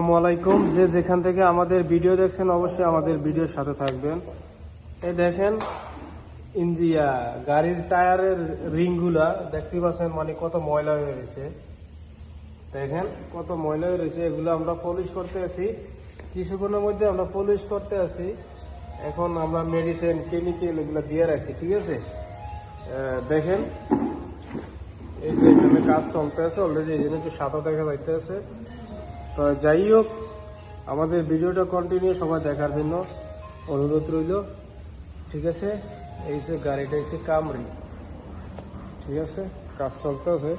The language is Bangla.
আসসালামু আলাইকুম। যে যেখান থেকে আমাদের ভিডিও দেখছেন অবশ্যই আমাদের ভিডিওর সাথে থাকবেন। এই দেখেন ইঞ্জিয়া গাড়ির টায়ারের রিংগুলা দেখতে পাচ্ছেন, মানে কত ময়লা হয়ে রয়েছে। দেখেন কত ময়লা হয়ে রয়েছে, এগুলো আমরা পলিশ করতে আছি। কিছুক্ষণের মধ্যে আমরা পলিশ করতে আছি। এখন আমরা মেডিসিন কেমিক্যাল এগুলো দিয়ে রাখছি, ঠিক আছে। দেখেন এই যে এখানে কাজ চলতে আছে অলরেডি, এই জন্য একটু সাদা দেখা যাইতে আছে। তো যাই হোক, আমাদের ভিডিওটা কন্টিনিউ সবাই দেখার জন্য অনুরোধ রইল, ঠিক আছে। এই যে গাড়িটা এসে কামরি, ঠিক আছে, কাজ চলতে আছে।